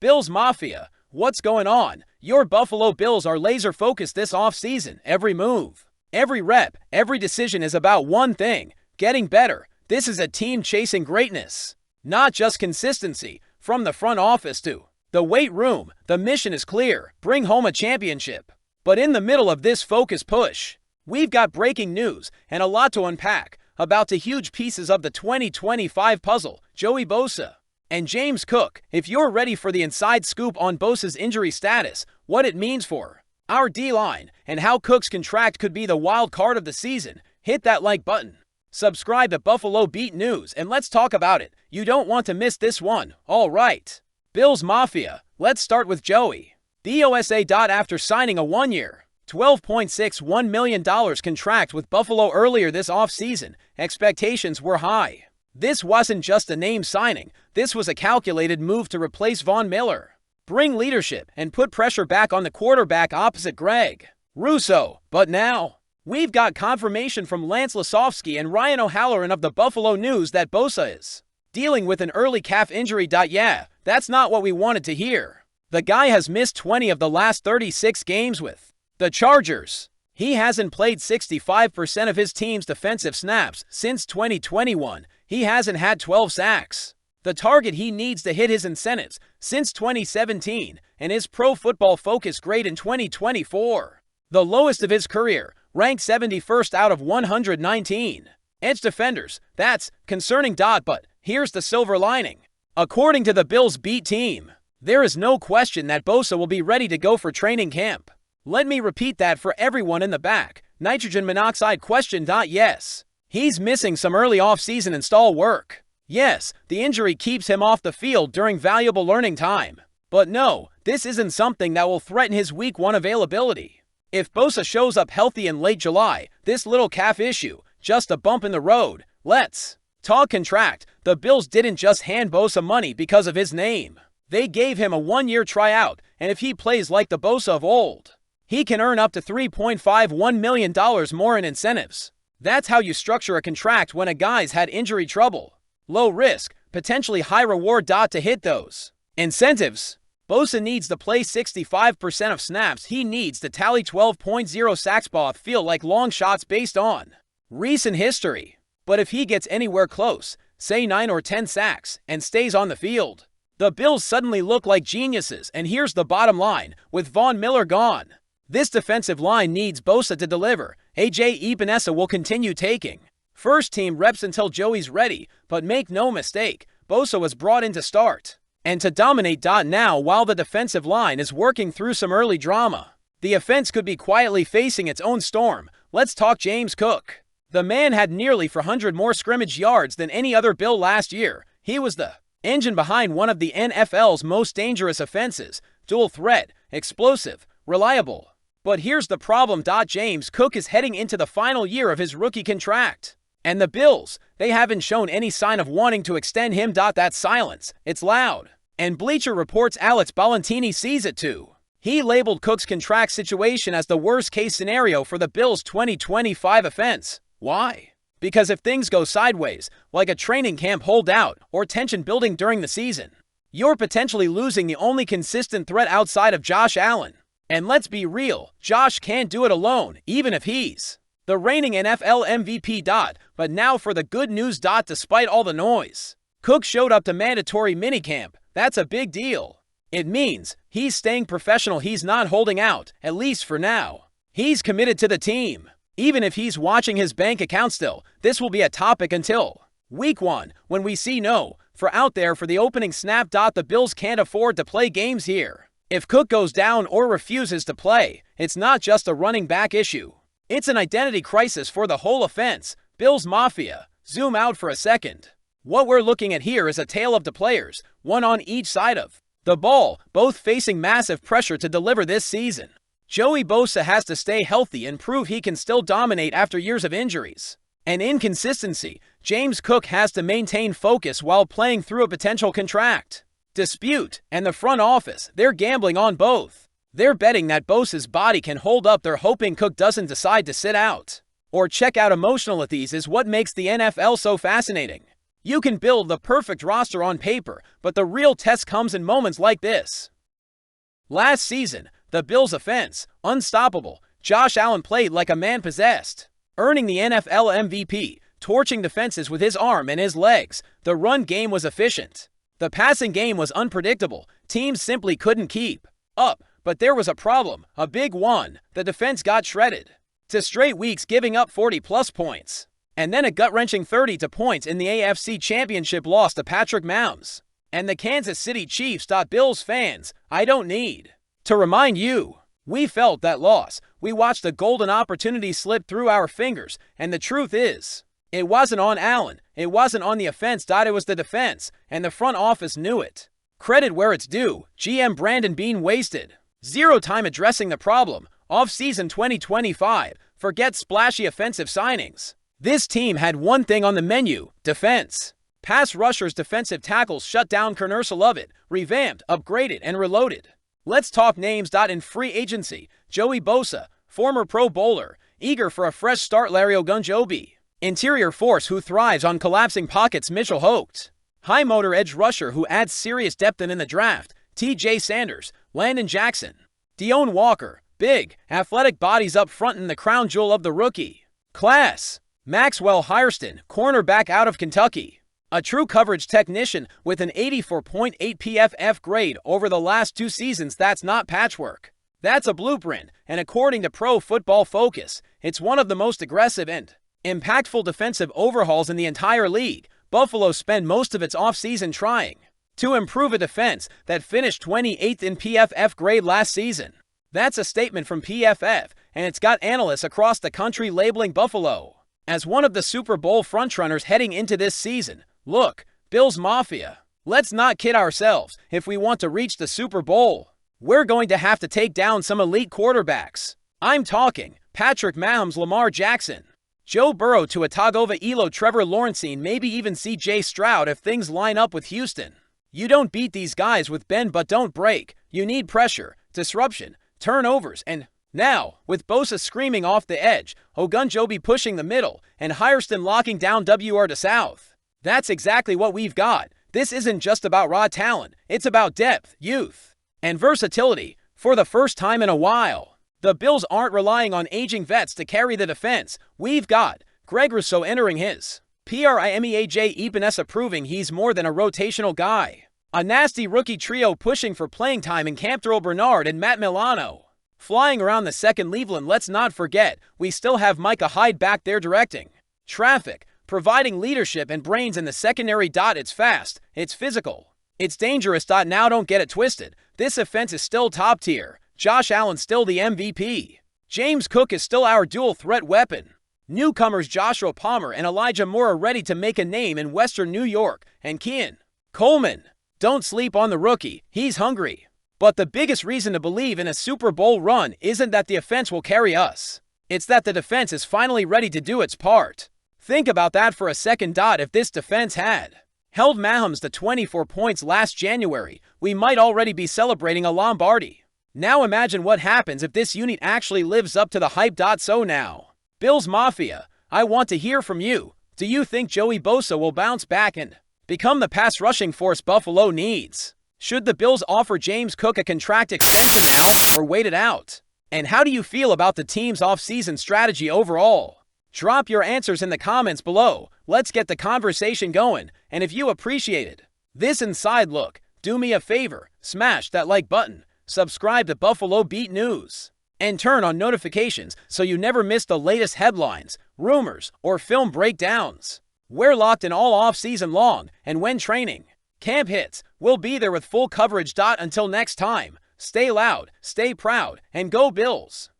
Bills Mafia, what's going on? Your Buffalo Bills are laser-focused this offseason. Every move, every rep, every decision is about one thing: getting better. This is a team chasing greatness, not just consistency. From the front office to the weight room, the mission is clear: bring home a championship. But in the middle of this focus push, we've got breaking news and a lot to unpack about the huge pieces of the 2025 puzzle: Joey Bosa and James Cook. If you're ready for the inside scoop on Bosa's injury status, what it means for our D-line, and how Cook's contract could be the wild card of the season, hit that like button. Subscribe to Buffalo Beat News and let's talk about it. You don't want to miss this one. All right. Bills Mafia. Let's start with Joey. The OSA. After signing a one-year, $12.61 million contract with Buffalo earlier this offseason, expectations were high. This wasn't just a name signing. This was a calculated move to replace Von Miller, bring leadership, and put pressure back on the quarterback opposite Greg Russo. But now, we've got confirmation from Lance Lasofsky and Ryan O'Halloran of the Buffalo News that Bosa is dealing with an early calf injury. Yeah, that's not what we wanted to hear. The guy has missed 20 of the last 36 games with the Chargers. He hasn't played 65% of his team's defensive snaps since 2021. He hasn't had 12 sacks, the target he needs to hit his incentives, since 2017, and his Pro Football Focus grade in 2024, the lowest of his career, ranked 71st out of 119 edge defenders. That's concerning. But here's the silver lining. According to the Bills beat team, there is no question that Bosa will be ready to go for training camp. Let me repeat that for everyone in the back. Nitrogen monoxide question. Yes, he's missing some early off-season install work. Yes, the injury keeps him off the field during valuable learning time. But no, this isn't something that will threaten his Week 1 availability. If Bosa shows up healthy in late July, this little calf issue, just a bump in the road. Let's talk contract. The Bills didn't just hand Bosa money because of his name. They gave him a one-year tryout, and if he plays like the Bosa of old, he can earn up to $3.51 million more in incentives. That's how you structure a contract when a guy's had injury trouble. Low risk, potentially high reward. To hit those incentives, Bosa needs to play 65% of snaps. He needs to tally 12.0 sacks. Both feel like long shots based on recent history. But if he gets anywhere close, say 9 or 10 sacks, and stays on the field, the Bills suddenly look like geniuses. And here's the bottom line: with Von Miller gone, this defensive line needs Bosa to deliver. AJ Epinesa will continue taking first-team reps until Joey's ready, but make no mistake, Bosa was brought in to start and to dominate. Now, while the defensive line is working through some early drama, the offense could be quietly facing its own storm. Let's talk James Cook. The man had nearly 400 more scrimmage yards than any other Bill last year. He was the engine behind one of the NFL's most dangerous offenses: dual threat, explosive, reliable. But here's the problem. James Cook is heading into the final year of his rookie contract, and the Bills, they haven't shown any sign of wanting to extend him. That silence, it's loud. And Bleacher Report's Alex Ballantini sees it too. He labeled Cook's contract situation as the worst-case scenario for the Bills' 2025 offense. Why? Because if things go sideways, like a training camp holdout or tension building during the season, you're potentially losing the only consistent threat outside of Josh Allen. And let's be real, Josh can't do it alone, even if he's the reigning NFL MVP. But now for the good news. Despite all the noise, Cook showed up to mandatory minicamp. That's a big deal. It means he's staying professional. He's not holding out, at least for now. He's committed to the team. Even if he's watching his bank account still, this will be a topic until Week 1, when we see no for out there for the opening snap. The Bills can't afford to play games here. If Cook goes down or refuses to play, it's not just a running back issue. It's an identity crisis for the whole offense. Bills Mafia, zoom out for a second. What we're looking at here is a tale of the players, one on each side of the ball, both facing massive pressure to deliver this season. Joey Bosa has to stay healthy and prove he can still dominate after years of injuries and inconsistency. James Cook has to maintain focus while playing through a potential contract dispute, and the front office, they're gambling on both. They're betting that Bosa's body can hold up. They're hoping Cook doesn't decide to sit out or check out. Emotional. Is what makes the NFL so fascinating. You can build the perfect roster on paper, but the real test comes in moments like this. Last season, the Bills' offense, unstoppable. Josh Allen played like a man possessed, earning the NFL MVP, torching defenses with his arm and his legs. The run game was efficient. The passing game was unpredictable. Teams simply couldn't keep up. But there was a problem, a big one. The defense got shredded to straight weeks, giving up 40-plus points. And then a gut-wrenching 30 points in the AFC Championship loss to Patrick Mahomes and the Kansas City Chiefs. Bills fans, I don't need to remind you. We felt that loss. We watched a golden opportunity slip through our fingers, and the truth is, it wasn't on Allen. It wasn't on the offense. It was the defense, and the front office knew it. Credit where it's due. GM Brandon Beane wasted zero time addressing the problem. Off-season 2025, forget splashy offensive signings. This team had one thing on the menu: defense. Pass rushers, defensive tackles shut down. Kernersel Lovett, revamped, upgraded, and reloaded. Let's talk names. In free agency, Joey Bosa, former Pro Bowler, eager for a fresh start. Larry Ogunjobi, interior force who thrives on collapsing pockets. Mitchell Hogt, high motor edge rusher who adds serious depth. In the draft, T.J. Sanders, Landon Jackson, Deone Walker, big, athletic bodies up front and the crown jewel of the rookie class. Maxwell Hairston, cornerback out of Kentucky, a true coverage technician with an 84.8 PFF grade over the last 2 seasons. That's not patchwork. That's a blueprint, and according to Pro Football Focus, it's one of the most aggressive and impactful defensive overhauls in the entire league. Buffalo spent most of its offseason trying to improve a defense that finished 28th in PFF grade last season. That's a statement from PFF, and it's got analysts across the country labeling Buffalo as one of the Super Bowl frontrunners heading into this season. Look, Bills Mafia, let's not kid ourselves. If we want to reach the Super Bowl, we're going to have to take down some elite quarterbacks. I'm talking Patrick Mahomes, Lamar Jackson, Joe Burrow, Tua Tagovailoa, Trevor Lawrence, maybe even C.J. Stroud if things line up with Houston. You don't beat these guys with bend but don't break. You need pressure, disruption, turnovers, and now, with Bosa screaming off the edge, Ogunjobi pushing the middle, and Hairston locking down WR to South. That's exactly what we've got. This isn't just about raw talent. It's about depth, youth, and versatility. For the first time in a while, the Bills aren't relying on aging vets to carry the defense. We've got Greg Rousseau entering his Primeaj Ebenesa, proving he's more than a rotational guy. A nasty rookie trio pushing for playing time in Camterell Bernard and Matt Milano flying around the second Cleveland. Let's not forget, we still have Micah Hyde back there directing traffic, providing leadership and brains in the secondary. It's fast, it's physical, it's dangerous. Now don't get it twisted. This offense is still top tier. Josh Allen's still the MVP. James Cook is still our dual threat weapon. Newcomers Joshua Palmer and Elijah Moore are ready to make a name in Western New York. And Kean Coleman, don't sleep on the rookie. He's hungry. But the biggest reason to believe in a Super Bowl run isn't that the offense will carry us. It's that the defense is finally ready to do its part. Think about that for a second. If this defense had held Mahomes to 24 points last January, we might already be celebrating a Lombardi. Now imagine what happens if this unit actually lives up to the hype. So now, Bills Mafia, I want to hear from you. Do you think Joey Bosa will bounce back and become the pass rushing force Buffalo needs? Should the Bills offer James Cook a contract extension now or wait it out? And how do you feel about the team's offseason strategy overall? Drop your answers in the comments below. Let's get the conversation going. And if you appreciated this inside look, do me a favor, smash that like button, subscribe to Buffalo Beat News, and turn on notifications so you never miss the latest headlines, rumors, or film breakdowns. We're locked in all off-season long, and when training camp hits, we'll be there with full coverage. Until next time, stay loud, stay proud, and go Bills!